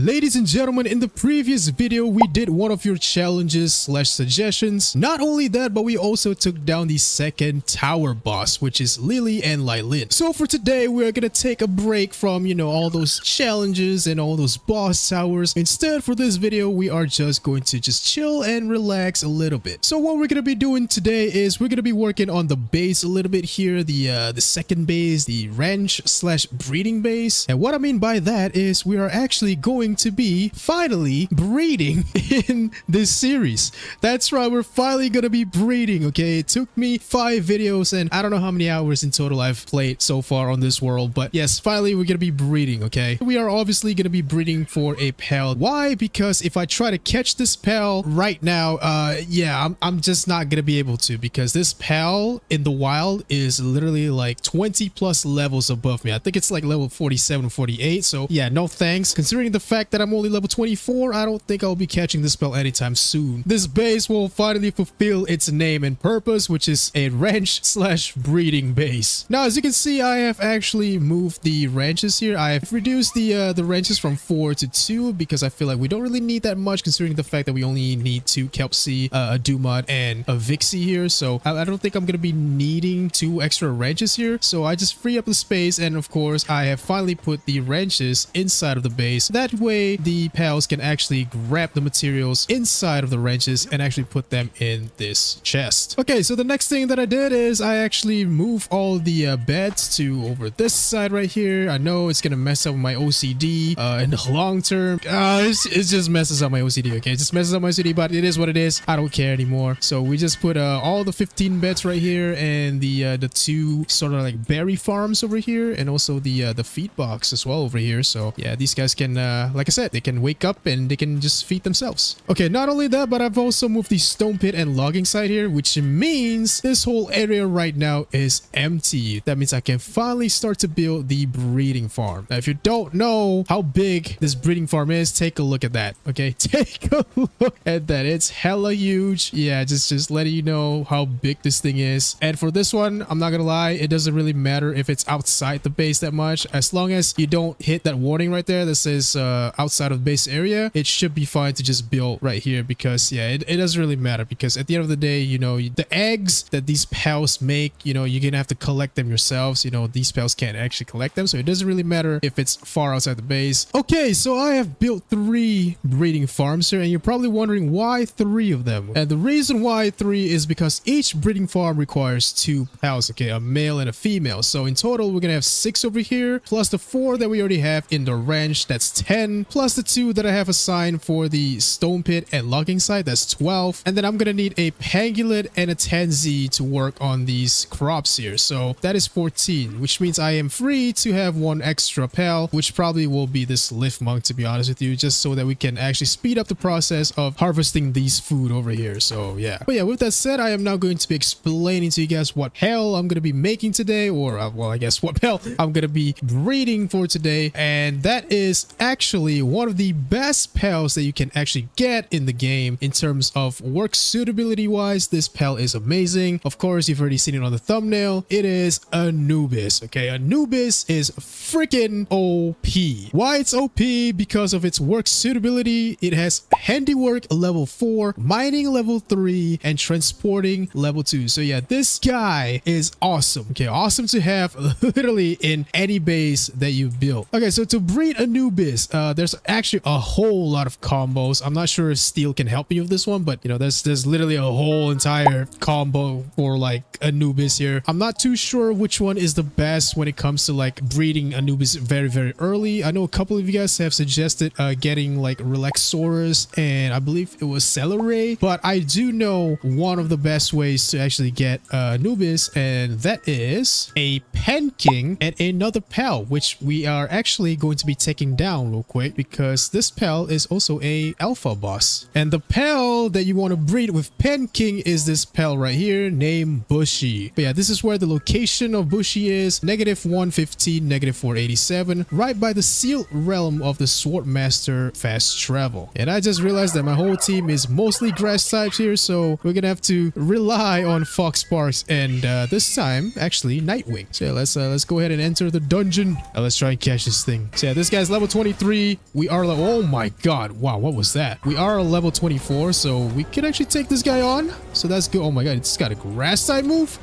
Ladies and gentlemen, in the previous video, we did one of your challenges slash suggestions. Not only that, but we also took down the second tower boss, which is Lily and Lyleen. So for today, we're gonna take a break from, all those challenges and all those boss towers. Instead, for this video, we are just going to chill and relax a little bit. So what we're gonna be doing today is we're gonna be working on the base a little bit here, the second base, the ranch slash breeding base. And what I mean by that is we are actually going to be finally breeding in this series. That's right, we're finally gonna be breeding. Okay, it took me 5 videos and I don't know how many hours in total I've played so far on this world, but yes, finally we're gonna be breeding. Okay, we are obviously gonna be breeding for a pal. Why? Because if I try to catch this pal right now, I'm just not gonna be able to, because this pal in the wild is literally like 20 plus levels above me. I think it's like level 47 or 48. So yeah, no thanks. Considering the fact that I'm only level 24, I don't think I'll be catching this spell anytime soon. This base will finally fulfill its name and purpose, which is a ranch slash breeding base. Now, as you can see, I have actually moved the ranches here. I have reduced the ranches from 4 to 2 because I feel like we don't really need that much, considering the fact that we only need 2 kelpsie, a dumod, and a vixie here. So I don't think I'm gonna be needing 2 extra ranches here. So I just free up the space, and of course, I have finally put the ranches inside of the base. That way the pals can actually grab the materials inside of the wrenches and actually put them in this chest. Okay, so the next thing that I did is I actually moved all the beds to over this side right here. I know it's gonna mess up my OCD in the long term. It just messes up my OCD. Okay, it just messes up my OCD, but it is what it is. I don't care anymore. So we just put all the 15 beds right here, and the 2 sort of like berry farms over here, and also the feed box as well over here. So yeah, these guys can like I said, they can wake up and they can just feed themselves. Okay, not only that, but I've also moved the stone pit and logging site here, which means this whole area right now is empty. That means I can finally start to build the breeding farm. Now, if you don't know how big this breeding farm is, take a look at that. Okay, take a look at that. It's hella huge. Yeah, just letting you know how big this thing is. And for this one, I'm not gonna lie, it doesn't really matter if it's outside the base that much. As long as you don't hit that warning right there that says outside of base area, it should be fine to just build right here, because yeah, it doesn't really matter, because at the end of the day, the eggs that these pals make, you're gonna have to collect them yourselves. These pals can't actually collect them, so it doesn't really matter if it's far outside the base. Okay, so I have built 3 breeding farms here, and you're probably wondering why 3 of them. And the reason why 3 is because each breeding farm requires 2 pals, okay, a male and a female. So in total, we're gonna have 6 over here, plus the 4 that we already have in the ranch, that's 10, plus the 2 that I have assigned for the stone pit and logging site, that's 12. And then I'm gonna need a pangolin and a 10Z to work on these crops here, so that is 14, which means I am free to have 1 extra pal, which probably will be this lift monk, to be honest with you, just so that we can actually speed up the process of harvesting these food over here. So yeah, but yeah, with that said, I am now going to be explaining to you guys what hell I'm gonna be making today, or well, I guess what hell I'm gonna be breeding for today. And that is actually one of the best pals that you can actually get in the game in terms of work suitability wise. This pal is amazing. Of course, you've already seen it on the thumbnail. It is Anubis. Okay, Anubis is freaking OP. Why it's OP? Because of its work suitability. It has handiwork level 4, mining level 3, and transporting level 2. So yeah, this guy is awesome. Okay, awesome to have literally in any base that you build. Okay, so to breed Anubis, there's actually a whole lot of combos. I'm not sure if steel can help me with this one, but there's literally a whole entire combo for like Anubis here. I'm not too sure which one is the best when it comes to like breeding Anubis very early. I know a couple of you guys have suggested getting like Relaxaurus, and I believe it was Celeray, but I do know one of the best ways to actually get Anubis, and that is a Pen King and another pal, which we are actually going to be taking down real quick, because this pal is also a alpha boss. And the pal that you want to breed with Pen King is this pal right here named Bushy. But yeah, this is where the location of Bushy is, -115, -487, right by the sealed realm of the Swordmaster Fast Travel. And I just realized that my whole team is mostly grass types here, so we're gonna have to rely on Fox Sparks and this time actually Nitewing. So yeah, let's go ahead and enter the dungeon. Let's try and catch this thing. So yeah, this guy's level 23. see we are, oh my god, wow, what was that? We are a level 24, so we can actually take this guy on. So that's good. Oh my god, it's got a grass type move.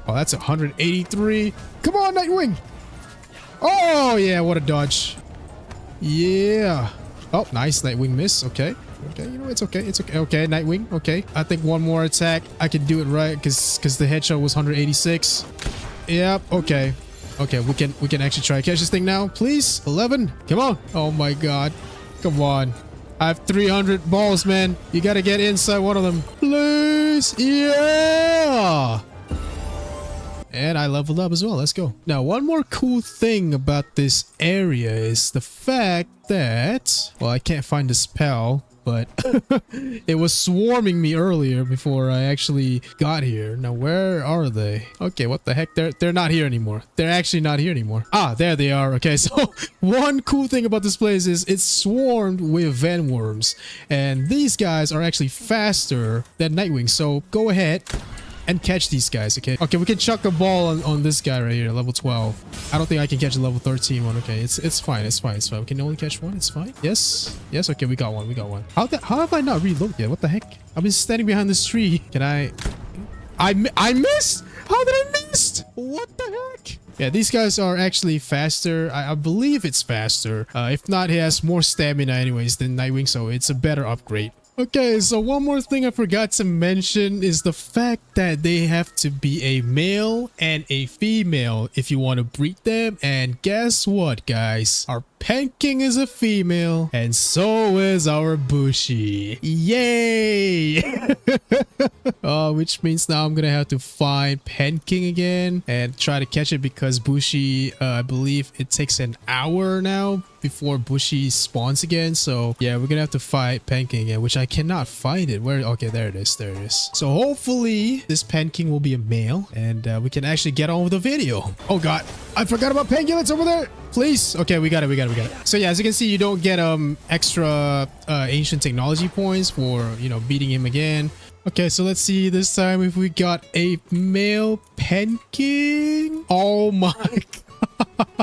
Oh, that's 183. Come on, Nitewing. Oh yeah, what a dodge. Yeah. Oh, nice Nitewing miss. Okay. Okay, you know, it's okay. It's okay. Okay, Nitewing. Okay. I think one more attack, I can do it right because the headshot was 186. Yep. Okay. Okay, we can actually try to catch this thing now. Please. 11. Come on. Oh my god. Come on. I have 300 balls, man. You gotta get inside one of them. Please. Yeah. And I leveled up as well. Let's go. Now, one more cool thing about this area is the fact that, well, I can't find the spell, but it was swarming me earlier before I actually got here. Now, where are they? Okay, what the heck? They're not here anymore. They're actually not here anymore. Ah, there they are. Okay, so one cool thing about this place is it's swarmed with vanworms, and these guys are actually faster than Nitewing. So go ahead and catch these guys. Okay, we can chuck a ball on this guy right here, level 12. I don't think I can catch a level 13 one. Okay, it's fine. We can only catch one. It's fine. Yes. Okay, we got one. How have I not reloaded yet? What the heck? I've been standing behind this tree. Can I missed? How did I miss? What the heck? Yeah, these guys are actually faster. I believe it's faster. If not, he has more stamina anyways than Nitewing, so it's a better upgrade. Okay, so one more thing I forgot to mention is the fact that they have to be a male and a female if you want to breed them. And guess what, guys? Our Panking is a female, and so is our Bushy. Yay! Which means now I'm gonna have to find Panking again and try to catch it because Bushy, I believe it takes an hour now before Bushy spawns again. So yeah, we're gonna have to fight Panking again, which I cannot find it. Where? Okay, there it is. So hopefully this Panking will be a male and we can actually get on with the video. Oh god, I forgot about Pangulets over there. Please. Okay, we got it. So yeah, as you can see, you don't get extra ancient technology points for, you know, beating him again. Okay, so let's see this time if we got a male Panking. Oh my god.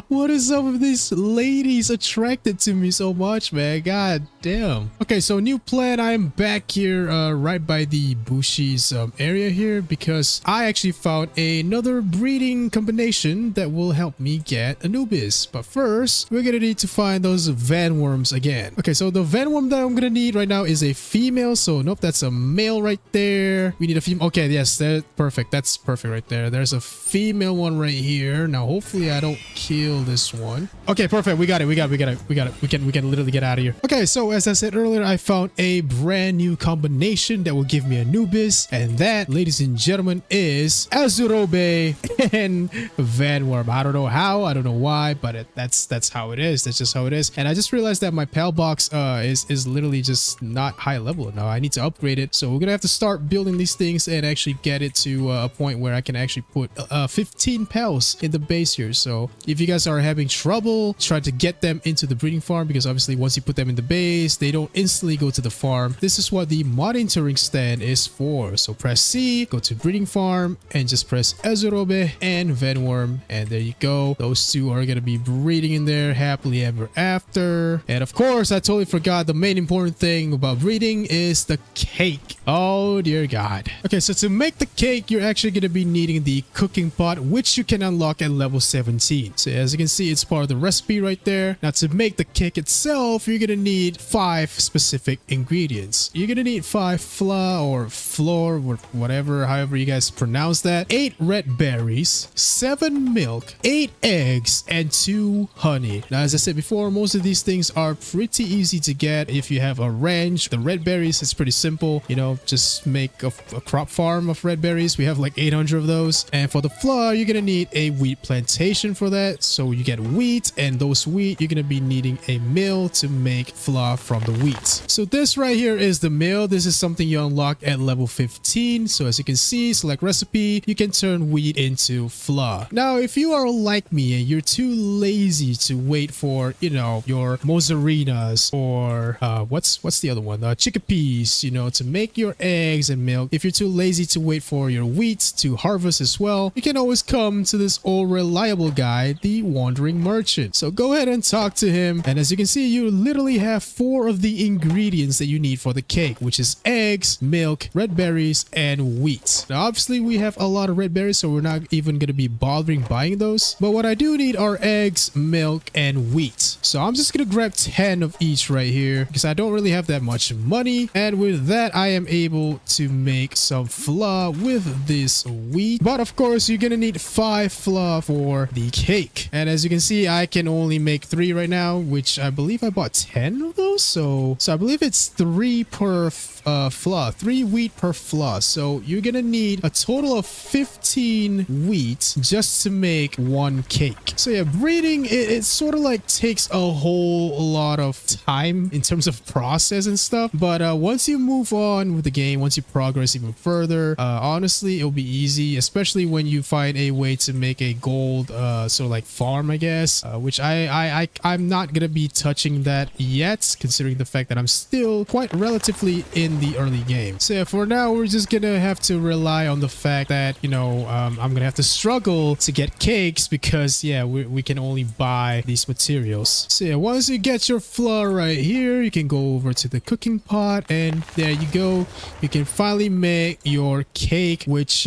What is up with these ladies attracted to me so much, man? God damn. Okay, so new plan. I'm back here right by the Bushy's area here because I actually found another breeding combination that will help me get Anubis. But first, we're gonna need to find those vanworms again. Okay, so the vanworm that I'm gonna need right now is a female. So nope, that's a male right there. We need a female. Okay, yes, that's perfect. That's perfect right there. There's a female one right here. Now, hopefully I don't kill this one. Okay, perfect. We got it. We can literally get out of here. Okay, so as I said earlier, I found a brand new combination that will give me Anubis, and that, ladies and gentlemen, is Azurobe and Vanworm. I don't know how, I don't know why, but that's how it is. That's just how it is. And I just realized that my pal box is literally just not high level now. I need to upgrade it, so we're gonna have to start building these things and actually get it to a point where I can actually put 15 pals in the base here. So if you guys are having trouble trying to get them into the breeding farm, because obviously once you put them in the base, they don't instantly go to the farm. This is what the monitoring stand is for. So press C, go to breeding farm, and just press Azurobe and Vanworm, and there you go. Those two are gonna be breeding in there happily ever after. And of course, I totally forgot the main important thing about breeding is the cake. Oh dear god. Okay, so to make the cake, you're actually gonna be needing the cooking pot, which you can unlock at level 17. So as you can see, it's part of the recipe right there. Now to make the cake itself, you're gonna need 5 specific ingredients. You're gonna need 5 flour, or whatever, however you guys pronounce that, 8 red berries, 7 milk, 8 eggs, and 2 honey. Now as I said before, most of these things are pretty easy to get if you have a ranch. The red berries is pretty simple, you know, just make a crop farm of red berries. We have like 800 of those. And for the flour, you're gonna need a wheat plantation for that. So you get wheat, and those wheat, you're gonna be needing a mill to make flour from the wheat. So this right here is the mill. This is something you unlock at level 15. So as you can see, select recipe, you can turn wheat into flour. Now if you are like me and you're too lazy to wait for, you know, your mozzarinas or what's the other one, chickpeas, you know, to make your eggs and milk, if you're too lazy to wait for your wheat to harvest as well, you can always come to this old reliable guide the wandering merchant. So go ahead and talk to him. And as you can see, you literally have 4 of the ingredients that you need for the cake, which is eggs, milk, red berries, and wheat. Now, obviously, we have a lot of red berries, so we're not even going to be bothering buying those. But what I do need are eggs, milk, and wheat. So I'm just going to grab 10 of each right here because I don't really have that much money. And with that, I am able to make some flour with this wheat. But of course, you're going to need 5 flour for the cake. And as you can see, I can only make 3 right now, which I believe I bought 10 of those. So I believe it's 3 per flour, 3 wheat per flour. So you're gonna need a total of 15 wheat just to make 1 cake. So yeah, breeding, it sort of like takes a whole lot of time in terms of process and stuff. But once you move on with the game, once you progress even further, honestly, it'll be easy, especially when you find a way to make a gold sort of like farm, I guess, which I'm not gonna be touching that yet, considering the fact that I'm still quite relatively in the early game. So yeah, for now, we're just gonna have to rely on the fact that, you know, I'm gonna have to struggle to get cakes because, yeah, we can only buy these materials. So yeah, once you get your flour right here, you can go over to the cooking pot, and there you go. You can finally make your cake, which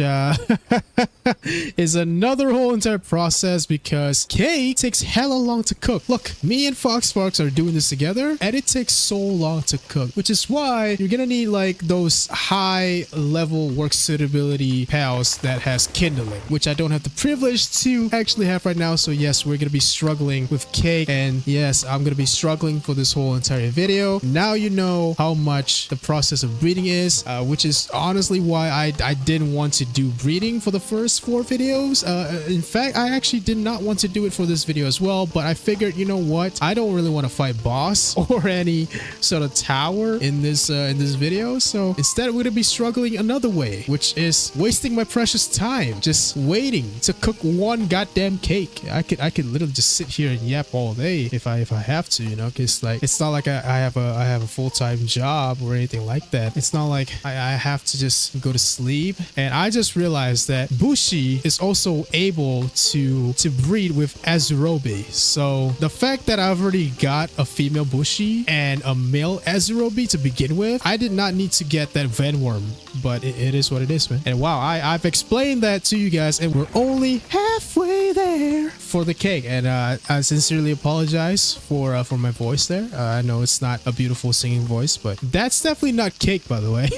is another whole entire process because cake takes hella long to cook. Look, me and Foxparks are doing this together, and it takes so long to cook, which is why you're gonna need like those high level work suitability pals that has kindling, which I don't have the privilege to actually have right now. So yes, we're gonna be struggling with cake, and yes, I'm gonna be struggling for this whole entire video. Now you know how much the process of breeding is, which is honestly why I didn't want to do breeding for the first 4 videos. In fact, I actually did not want to do it for this video as well, but I figured, you know what, I don't really want to fight boss or any sort of tower in this video. So instead, we're gonna be struggling another way, which is wasting my precious time just waiting to cook 1 goddamn cake. I could literally just sit here and yap all day if I have to, you know, because like it's not like I have a full-time job or anything like that. It's not like I have to just go to sleep. And I just realized that Bushi is also able to breed with Azurobe. So the fact that I've already got a female Bushi and a male Azurobe to begin with, I did not need to get that Venworm, but it is what it is, man. And wow, I've explained that to you guys, and we're only halfway there for the cake. And I sincerely apologize for my voice there. I know it's not a beautiful singing voice, but that's definitely not cake, by the way.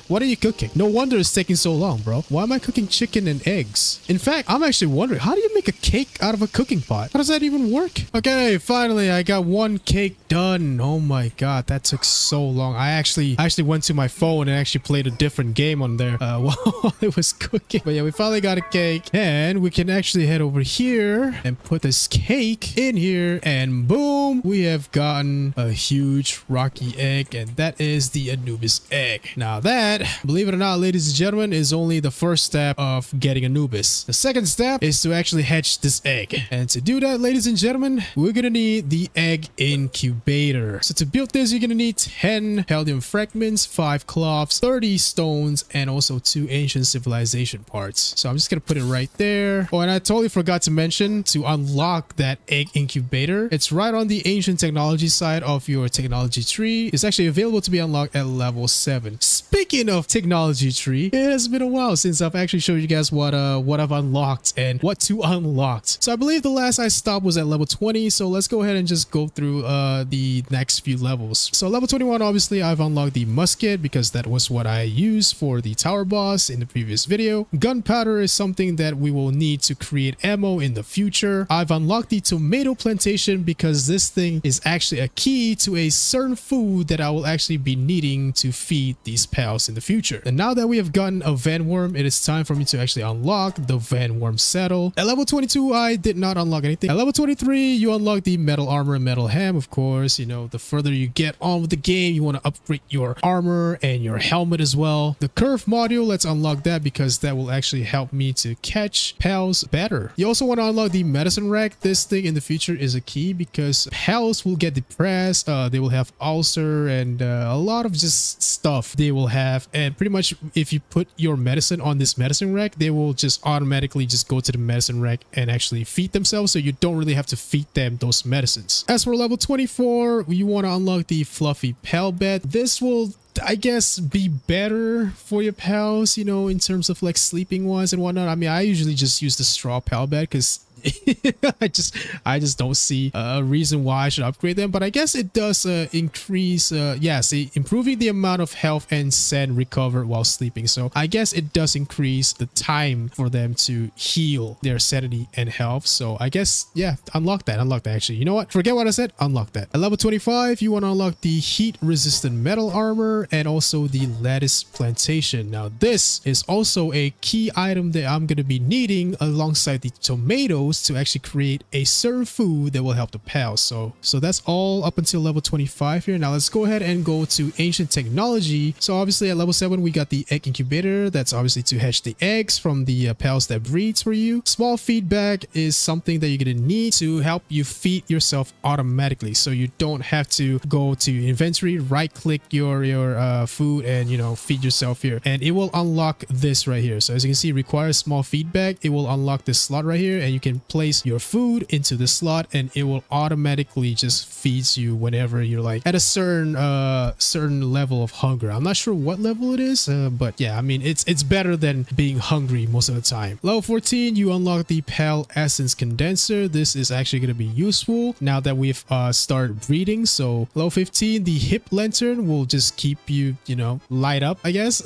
What are you cooking? No wonder it's taking so long, bro. Why am I cooking chicken and eggs? In fact, I'm actually wondering, how do you make a cake out of a cooking pot? How does that even work? Okay, finally, I got 1 cake done. Oh my god, that took so long. I actually went to my phone and actually played a different game on there while it was cooking. But yeah, we finally got a cake, and we can actually head over here and put this cake in here, and boom, we have gotten a huge rocky egg, and that is the Anubis egg. Now that, believe it or not, ladies and gentlemen, is only the first step of getting Anubis. The second step is to actually hatch this egg, and to do that, ladies and gentlemen, we're gonna need the egg incubator. So to build this, you're gonna need 10 Paldeck fragments, 5 cloths, 30 stones, and also 2 ancient civilization parts. So I'm just gonna put it right there. Oh, and I totally forgot to mention, to unlock that egg incubator, it's right on the ancient technology side of your technology tree. It's actually available to be unlocked at level 7. Speaking of technology tree, it has been a while since I've actually showed you guys what I've unlocked and what to unlock. So I believe the last I stopped was at level 20. So let's go ahead and just go through the next few levels. So level 21, obviously I've unlocked the musket because that was what I used for the tower boss in the previous video. Gunpowder is something that we will need to create ammo in the future. I've unlocked the tomato plantation because this thing is actually a key to a certain food that I will actually be needing to feed these pals in the future. And now that we have gotten a Venworm, it is time for me to actually unlock the Venworm saddle. At level 22, I did not unlock anything. At level 23, you unlock the metal armor and metal ham, of course. You know, the further you get on with the game, you want to upgrade your armor and your helmet as well. The curve module, let's unlock that because that will actually help me to catch pals better. You also also want to unlock the medicine rack. This thing in the future is a key because pals will get depressed. They will have ulcer and a lot of just stuff they will have. And pretty much if you put your medicine on this medicine rack, they will just automatically just go to the medicine rack and actually feed themselves. So you don't really have to feed them those medicines. As for level 24, you want to unlock the fluffy pal bed. This will, I guess, be better for your pals, you know, in terms of like sleeping wise and whatnot. I mean, I usually just use the straw pal bed because I just don't see a reason why I should upgrade them. But I guess it does increase improving the amount of health and sand recovered while sleeping. So I guess it does increase the time for them to heal their sanity and health. So I guess, yeah, unlock that actually. You know what, forget what I said, unlock that. At level 25, you want to unlock the heat resistant metal armor and also the lattice plantation. Now this is also a key item that I'm going to be needing alongside the tomatoes to actually create a certain food that will help the pals. So that's all up until level 25 here. Now let's go ahead and go to ancient technology. So obviously at level 7 we got the egg incubator. That's obviously to hatch the eggs from the pals that breeds for you. Small feedback is something that you're gonna need to help you feed yourself automatically, so you don't have to go to inventory, right click your food and, you know, feed yourself here, and it will unlock this right here. So as you can see, requires small feedback. It will unlock this slot right here, and you can place your food into the slot and it will automatically just feeds you whenever you're like at a certain level of hunger. I'm not sure what level it is, but yeah, I mean, it's better than being hungry most of the time. Level 14, you unlock the pal essence condenser. This is actually going to be useful now that we've started breeding. So level 15, the hip lantern will just keep you, you know, light up, I guess,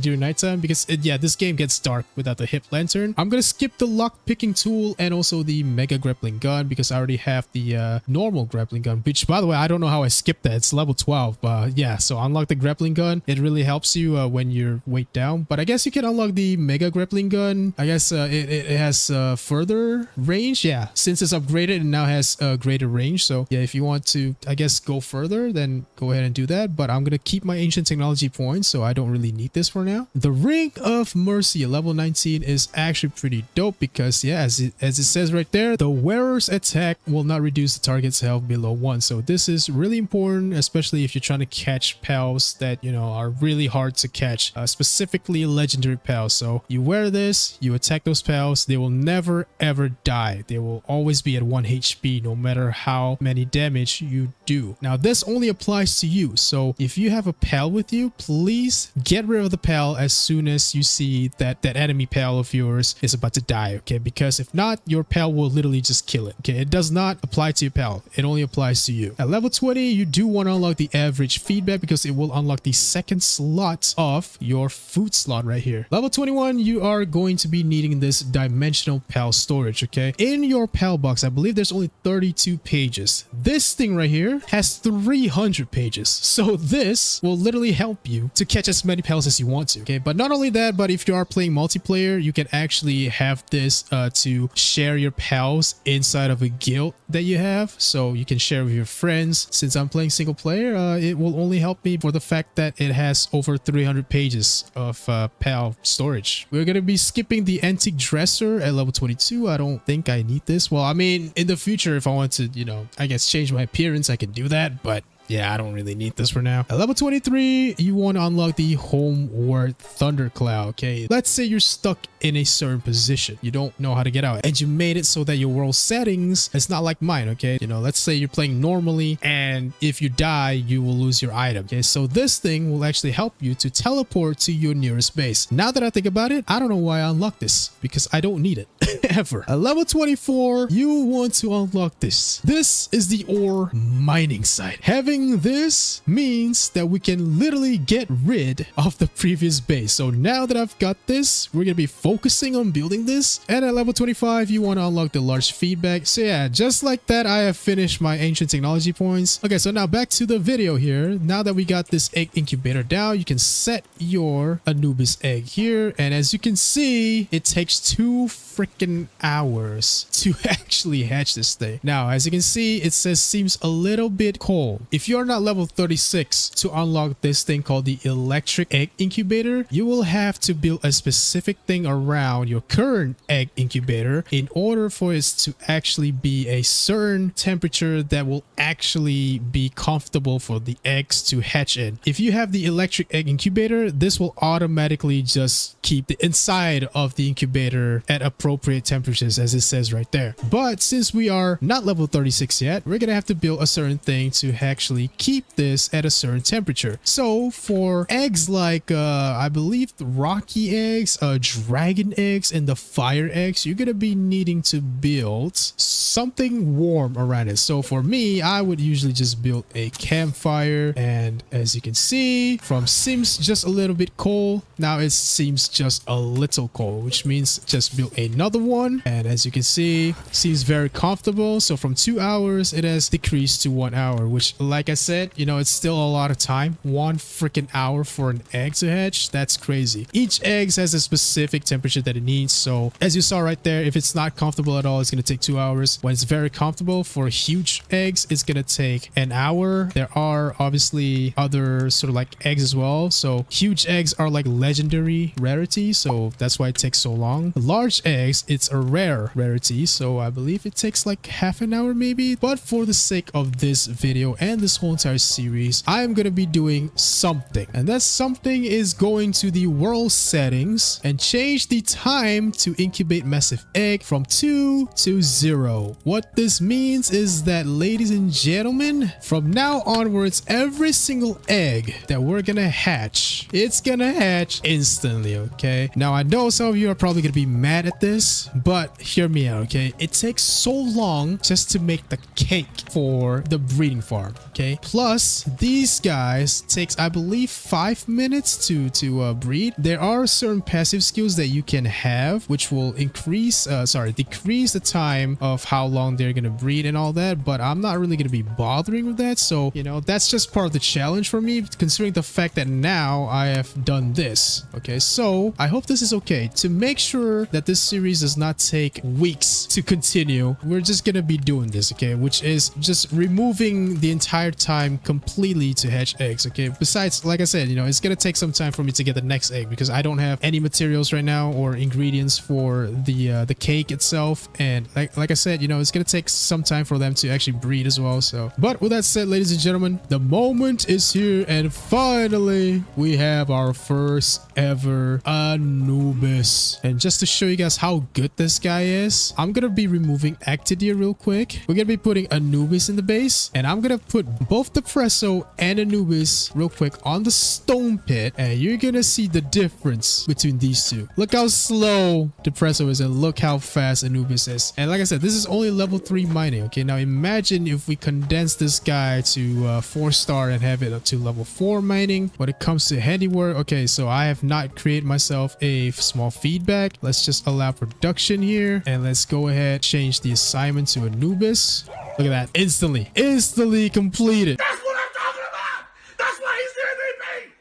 during nighttime, because this game gets dark without the hip lantern. I'm gonna skip the lock picking tool and also the mega grappling gun because I already have the normal grappling gun, which, by the way, I don't know how I skipped that. It's level 12. Yeah, so unlock the grappling gun. It really helps you when you're weight down. But I guess you can unlock the mega grappling gun. I guess it has further range. Yeah, since it's upgraded, it now has greater range. So yeah, if you want to, I guess, go further, then go ahead and do that. But I'm gonna keep my ancient technology points, so I don't really need this for now. The ring of mercy at level 19 is actually pretty dope because, yeah, as it says right there, the wearer's attack will not reduce the target's health below 1. So this is really important, especially if you're trying to catch pals that, you know, are really hard to catch, specifically legendary pals. So you wear this, you attack those pals, they will never ever die. They will always be at 1 HP no matter how many damage you do. Now this only applies to you, so if you have a pal with you, please get rid of the pal as soon as you see that enemy pal of yours is about to die, okay? Because if not, your pal will literally just kill it, okay? It does not apply to your pal, it only applies to you. At level 20, you do want to unlock the average feedback because it will unlock the second slot of your food slot right here. Level 21, you are going to be needing this dimensional pal storage, okay? In your pal box, I believe there's only 32 pages. This thing right here has 300 pages, so this will literally help you to catch as many pals as you want to, okay? But not only that, but if you are playing multiplayer, you can actually have this to share your pals inside of a guild that you have, so you can share with your friends. Since I'm playing single player, it will only help me for the fact that it has over 300 pages of pal storage. We're gonna be skipping the antique dresser at level 22. I don't think I need this. Well, I mean, in the future, if I want to, you know, I guess change my appearance, I can do that, but yeah, I don't really need this for now. At level 23, you want to unlock the homeward thundercloud, okay? Let's say you're stuck in a certain position. You don't know how to get out, and you made it so that your world settings is not like mine, okay? You know, let's say you're playing normally, and if you die, you will lose your item, okay? So this thing will actually help you to teleport to your nearest base. Now that I think about it, I don't know why I unlocked this, because I don't need it, ever. At level 24, you want to unlock this. This is the ore mining site. Having this means that we can literally get rid of the previous base. So now that I've got this, we're gonna be focusing on building this. And at level 25, you want to unlock the large feedback. So yeah, just like that, I have finished my ancient technology points. Okay, so now back to the video here. Now that we got this egg incubator down, you can set your Anubis egg here, and as you can see, it takes 2 freaking hours to actually hatch this thing. Now, as you can see, it says seems a little bit cold. If if you're not level 36 to unlock this thing called the electric egg incubator, you will have to build a specific thing around your current egg incubator in order for it to actually be a certain temperature that will actually be comfortable for the eggs to hatch in. If you have the electric egg incubator, this will automatically just keep the inside of the incubator at appropriate temperatures, as it says right there. But since we are not level 36 yet, we're gonna have to build a certain thing to actually keep this at a certain temperature. So for eggs like I believe the rocky eggs, dragon eggs, and the fire eggs, you're gonna be needing to build something warm around it. So for me, I would usually just build a campfire, and as you can see, from seems just a little bit cold, now it seems just a little cold, which means just build another one, and as you can see, seems very comfortable. So from 2 hours it has decreased to 1 hour, which, like I said, you know, it's still a lot of time. 1 freaking hour for an egg to hatch, that's crazy. Each egg has a specific temperature that it needs. So as you saw right there, if it's not comfortable at all, it's going to take 2 hours. When it's very comfortable, for huge eggs, it's going to take an hour. There are obviously other sort of like eggs as well. So huge eggs are like legendary rarity, so that's why it takes so long. Large eggs, it's a rare rarity, so I believe it takes like half an hour maybe. But for the sake of this video and this whole entire series, I'm going to be doing something, and that something is going to the world settings and change the time to incubate massive egg from 2 to 0. What this means is that, ladies and gentlemen, from now onwards, every single egg that we're gonna hatch, it's gonna hatch instantly, okay? Now I know some of you are probably gonna be mad at this, but hear me out, okay? It takes so long just to make the cake for the breeding farm, okay? Plus these guys takes, I believe, 5 minutes to breed. There are certain passive skills that you can have which will decrease the time of how long they're gonna breed and all that, but I'm not really gonna be bothering with that. So, you know, that's just part of the challenge for me, considering the fact that now I have done this. Okay, so I hope this is okay. To make sure that this series does not take weeks to continue, we're just gonna be doing this, okay, which is just removing the entire time completely to hatch eggs. Okay, besides, like I said, you know, it's gonna take some time for me to get the next egg because I don't have any materials right now or ingredients for the cake itself, and like I said, you know, it's gonna take some time for them to actually breed as well. So, but with that said, ladies and gentlemen, the moment is here, and finally we have our first ever Anubis. And just to show you guys how good this guy is, I'm gonna be removing Actidia real quick. We're gonna be putting Anubis in the base, and I'm gonna put both the Presso and Anubis real quick on the stone pit, and you're gonna see the difference between these two. Look how slow the Presso is, and look how fast Anubis is. And like I said, this is only level 3 mining. Okay, now imagine if we condense this guy to 4-star and have it up to level 4 mining. When it comes to handiwork, okay, so I have not created myself a small feedback. Let's just allow production here, and let's go ahead, change the assignment to Anubis. Look at that, instantly completed. That's what I'm talking about. That's why he's the MVP.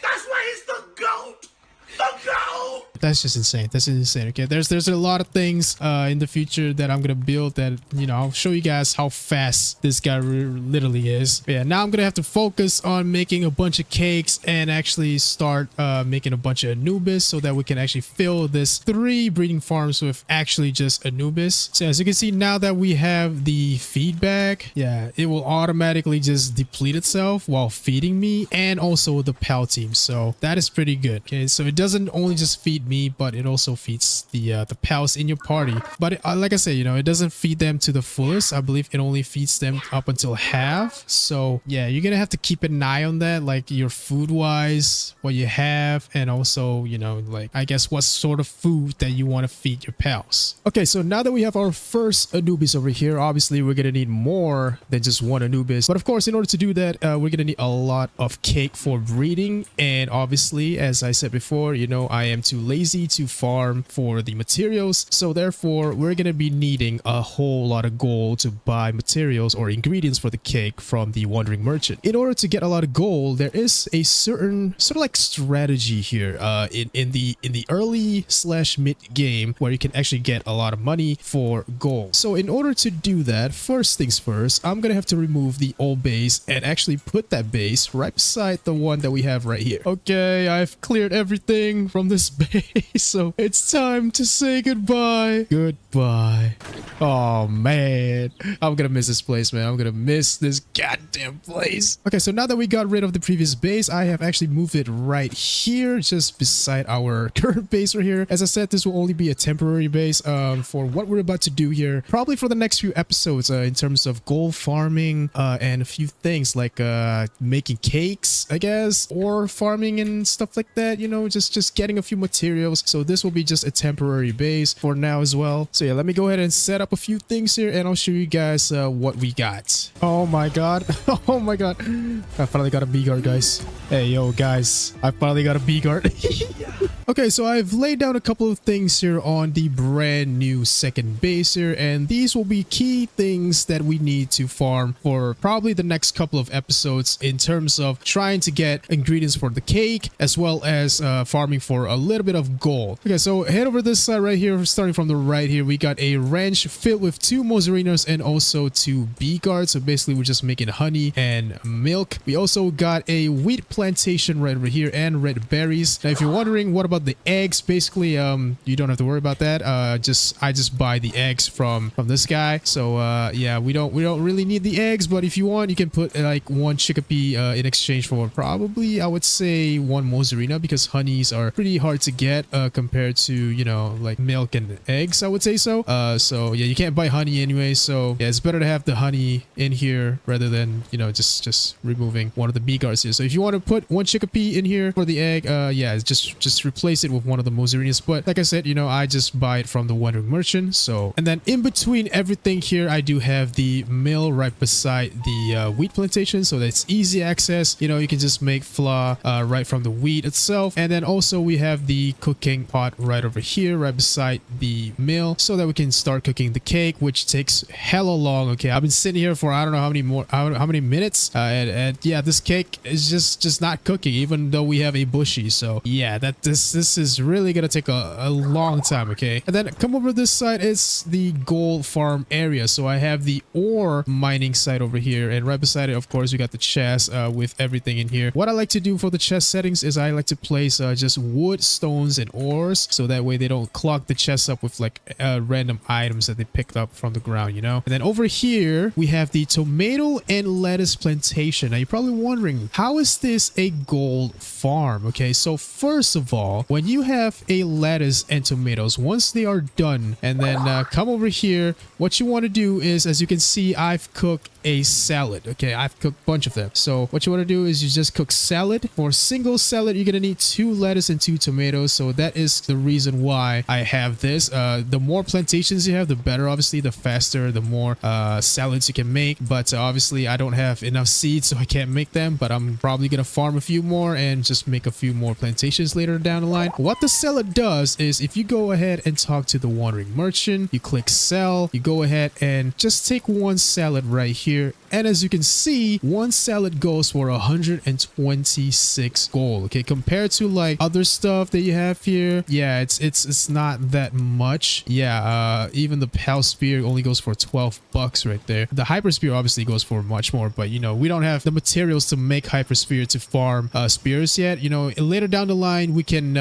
That's why he's the GOAT. The GOAT. That's just insane. That's insane. Okay, there's a lot of things in the future that I'm gonna build that, you know, I'll show you guys how fast this guy literally is. But yeah, now I'm gonna have to focus on making a bunch of cakes and actually start making a bunch of Anubis so that we can actually fill this 3 breeding farms with actually just Anubis. So as you can see, now that we have the feedback, yeah, it will automatically just deplete itself while feeding me and also the PAL team. So that is pretty good. Okay, so it doesn't only just feed me, but it also feeds the pals in your party. But like I said, you know, it doesn't feed them to the fullest. I believe it only feeds them up until half. So yeah, you're gonna have to keep an eye on that, like your food wise, what you have, and also, you know, like I guess what sort of food that you want to feed your pals. Okay, so now that we have our first Anubis over here, obviously we're gonna need more than just 1 Anubis. But of course, in order to do that, we're gonna need a lot of cake for breeding. And obviously, as I said before, you know, I am too lazy crazy to farm for the materials. So therefore, we're gonna be needing a whole lot of gold to buy materials or ingredients for the cake from the wandering merchant. In order to get a lot of gold, there is a certain sort of like strategy here in the early / mid game where you can actually get a lot of money for gold. So in order to do that, first things first, I'm gonna have to remove the old base and actually put that base right beside the one that we have right here. Okay, I've cleared everything from this base, so it's time to say goodbye. Goodbye. Oh man, I'm gonna miss this place, man. I'm gonna miss this goddamn place. Okay, so now that we got rid of the previous base, I have actually moved it right here, just beside our current base right here. As I said, this will only be a temporary base for what we're about to do here, probably for the next few episodes in terms of gold farming and a few things like making cakes, I guess, or farming and stuff like that, you know, just getting a few materials. So this will be just a temporary base for now as well. So yeah, let me go ahead and set up a few things here and I'll show you guys what we got. Oh my god. Oh my god. I finally got a B guard, guys. Hey, yo, guys. I finally got a B guard. Okay, so I've laid down a couple of things here on the brand new second base here, and these will be key things that we need to farm for probably the next couple of episodes in terms of trying to get ingredients for the cake as well as farming for a little bit of gold. Okay, so head over this side right here, starting from the right here, we got a ranch filled with 2 mozzarinas and also 2 bee guards. So basically we're just making honey and milk. We also got a wheat plantation right over here and red berries. Now if you're wondering what about the eggs, basically you don't have to worry about that. I just buy the eggs from this guy. So yeah, we don't really need the eggs, but if you want, you can put like 1 chickpea in exchange for probably, I would say, 1 mozzarina, because honeys are pretty hard to get compared to, you know, like milk and eggs, I would say so. So yeah, you can't buy honey anyway, so yeah, it's better to have the honey in here rather than, you know, just removing one of the bee guards here. So if you want to put 1 chickpea in here for the egg, yeah, just replace it with one of the mozzarinas. But like I said, you know, I just buy it from the wandering merchant. So, and then in between everything here, I do have the mill right beside the wheat plantation, so that's easy access. You know, you can just make flour right from the wheat itself. And then also we have the cooking pot right over here, right beside the mill, so that we can start cooking the cake, which takes hella long. Okay, I've been sitting here for I don't know how many minutes, and yeah, this cake is just not cooking, even though we have a bushy. So yeah, that this is really gonna take a long time. Okay, and then come over this side, it's the gold farm area. So I have the ore mining site over here, and right beside it, of course, we got the chest with everything in here. What I like to do for the chest settings is I like to place just wood, stones, and ores, so that way they don't clog the chest up with like random items that they picked up from the ground, you know. And then over here we have the tomato and lettuce plantation. Now you're probably wondering, how is this a gold farm? Okay, so first of all, when you have a lettuce and tomatoes, once they are done, and then come over here, what you want to do is, as you can see, I've cooked a salad. Okay, I've cooked a bunch of them. So what you want to do is you just cook salad. For a single salad, you're gonna need 2 lettuce and 2 tomatoes. So that is the reason why I have this. The more plantations you have, the better. Obviously, the faster, the more salads you can make. But obviously, I don't have enough seeds, so I can't make them. But I'm probably gonna farm a few more and just make a few more plantations later down the line. What the salad does is, if you go ahead and talk to the wandering merchant, you click sell, you go ahead and just take 1 salad right here, and as you can see, 1 salad goes for 126 gold. Okay, compared to like other stuff that you have here, yeah, it's not that much. Yeah, even the pal spear only goes for 12 bucks right there. The hyper spear obviously goes for much more, but you know, we don't have the materials to make hyper spear to farm spears yet. You know, later down the line we can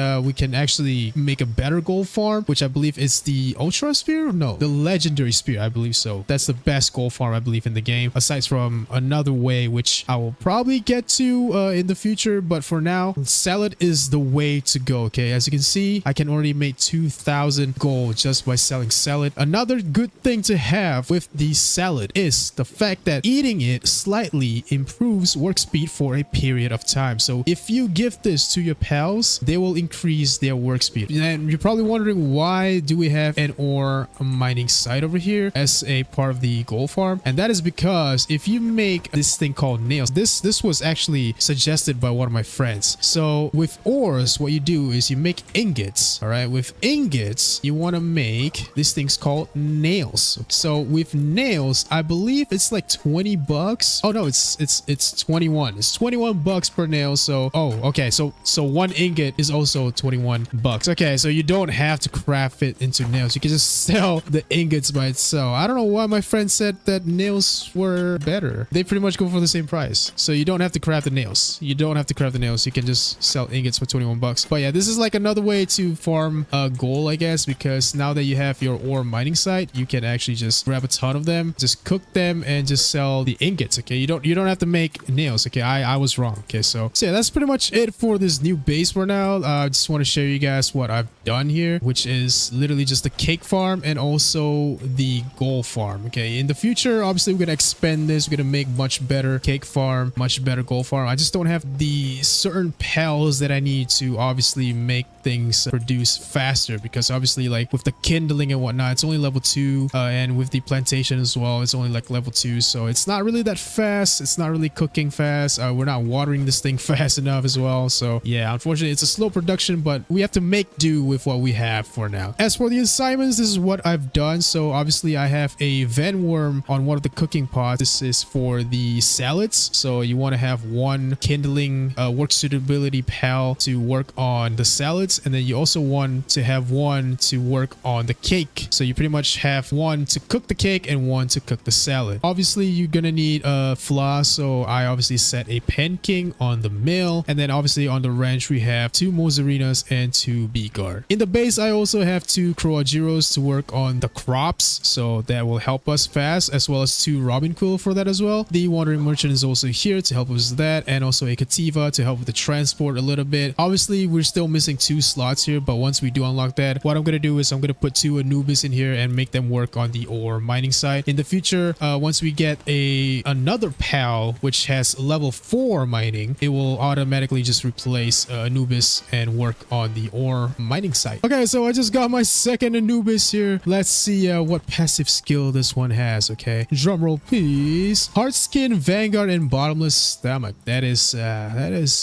actually make a better gold farm, which I believe is the ultra spear. No, the legendary spear, I believe so. That's the best gold farm I believe in the game, aside from another way, which I will probably get to in the future. But for now, salad is the way to go. Okay, as you can see, I can already make 2,000 gold just by selling salad. Another good thing to have with the salad is the fact that eating it slightly improves work speed for a period of time. So if you give this to your pals, they will increase their work speed. And you're probably wondering, why do we have an ore mining site over here as a part of the gold farm? And that is because if you make this thing called nails, this was actually suggested by one of my friends. So with ores, what you do is you make ingots. All right, with ingots you want to make these things called nails. So with nails, I believe it's like 20 bucks. Oh no, it's 21. It's 21 bucks per nail. So okay, so one ingot is also 21 bucks. Okay, so you don't have to craft it into nails. You can just sell the ingots by itself. I don't know why my friend said that nails were better. They pretty much go for the same price. So you don't have to craft the nails. You don't have to craft the nails. You can just sell ingots for 21 bucks. But yeah, this is like another way to farm gold, I guess, because now that you have your ore mining site, you can actually just grab a ton of them, just cook them, and just sell the ingots. Okay, you don't have to make nails. Okay, I was wrong. Okay, so yeah, that's pretty much it for this new base for now. I just want to show you guys what I've done here, which is literally just the cake farm and also the gold farm. Okay, in the future, obviously we're gonna expand this. We're gonna make much better cake farm, much better gold farm. I just don't have the certain pals that I need to obviously make things produce faster, because obviously like with the kindling and whatnot, it's only level 2, and with the plantation as well, it's only like level 2, so it's not really that fast. It's not really cooking fast. We're not watering this thing fast enough as well. So yeah, unfortunately it's a slow production, but we have to make do with what we have for now. As for the assignments, this is what I've done. So obviously I have a vein worm on one of the cooking pots. This is for the salads, so you want to have one kindling work suitability pal to work on the salads, and then you also want to have one to work on the cake. So you pretty much have one to cook the cake and one to cook the salad. Obviously you're gonna need a floss, so I obviously set a pen king on the mill, and then obviously on the ranch we have 2 mozzarinas and 2 beegard. In the base I also have 2 croagiros to work on the crops, so that will help us fast, as well as 2 robin quill for that as well. The wandering merchant is also here to help us with that, and also a cativa to help with the transport a little bit. Obviously we're still missing 2 slots here, but once we do unlock that, what I'm gonna do is I'm gonna put 2 Anubis in here and make them work on the ore mining site. In the future, once we get another pal which has level 4 mining, it will automatically just replace Anubis and work on the ore mining site. Okay, so I just got my second Anubis here. Let's see what passive skill this one has. Okay, drumroll please. Heart skin, vanguard, and bottomless stomach. That is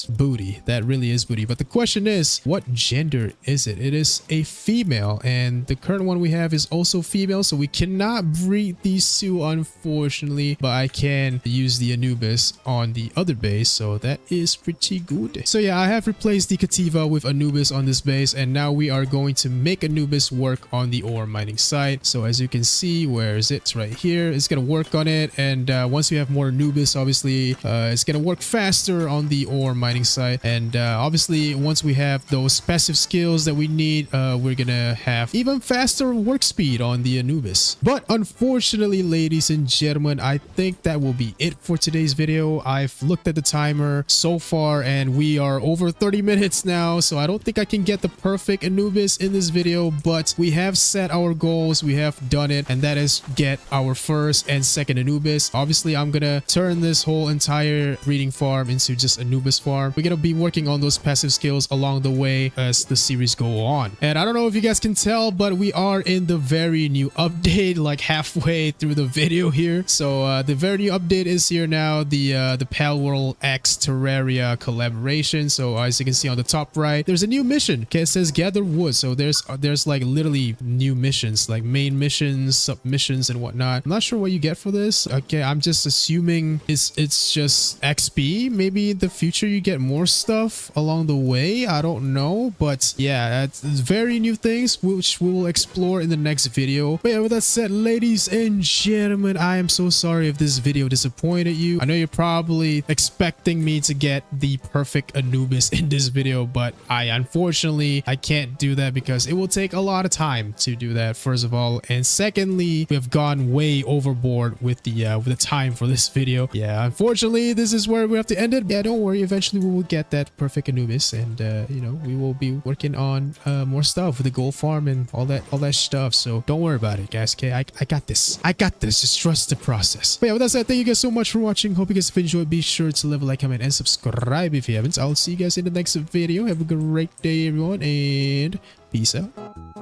booty. That really is booty. But the question is, what gender is it? It is a female, and the current one we have is also female, so we cannot breed these 2 unfortunately, but I can use the Anubis on the other base, so that is pretty good. So yeah, I have replaced the cativa with Anubis on this base, and now we are going to make Anubis work on the ore mining site. So as you can see, where is it? It's right here. It's gonna work on it, and once we have more Anubis, obviously it's gonna work faster on the ore mining site, and obviously once we have those passive skills that we need, we're gonna have even faster work speed on the Anubis. But unfortunately, ladies and gentlemen, I think that will be it for today's video. I've looked at the timer so far and we are over 30 minutes now, so I don't think I can get the perfect Anubis in this video, but we have set our goals, we have done it, and that is get our first and second Anubis. Obviously I'm gonna turn this whole entire breeding farm into just Anubis farm. We're gonna be working on those passive skills along the way as the series go on. And I don't know if you guys can tell, but we are in the very new update, like halfway through the video here. So the very new update is here now, the Palworld X Terraria collaboration. So as you can see on the top right, there's a new mission. Okay, it says gather wood. So there's like literally new missions, like main missions, sub missions, and whatnot. I'm not sure what you get for this. Okay, I'm just assuming it's just XP. Maybe in the future you get more stuff along the way. I don't know, but yeah, that's very new things which we will explore in the next video. But yeah, with that said, ladies and gentlemen, I am so sorry if this video disappointed you. I know you're probably expecting me to get the perfect Anubis in this video, but unfortunately I can't do that because it will take a lot of time to do that, first of all, and secondly, we have gone way overboard with the time for this video. Yeah, unfortunately this is where we have to end it. Yeah, don't worry, eventually we will get that perfect Anubis, and you know, we will be working on more stuff with the gold farm and all that stuff, so don't worry about it, guys. Okay, I got this. Just trust the process. But yeah, with that said, thank you guys so much for watching. Hope you guys have enjoyed. Be sure to leave a like, comment, and subscribe if you haven't. I'll see you guys in the next video. Have a good great day, everyone, and peace out.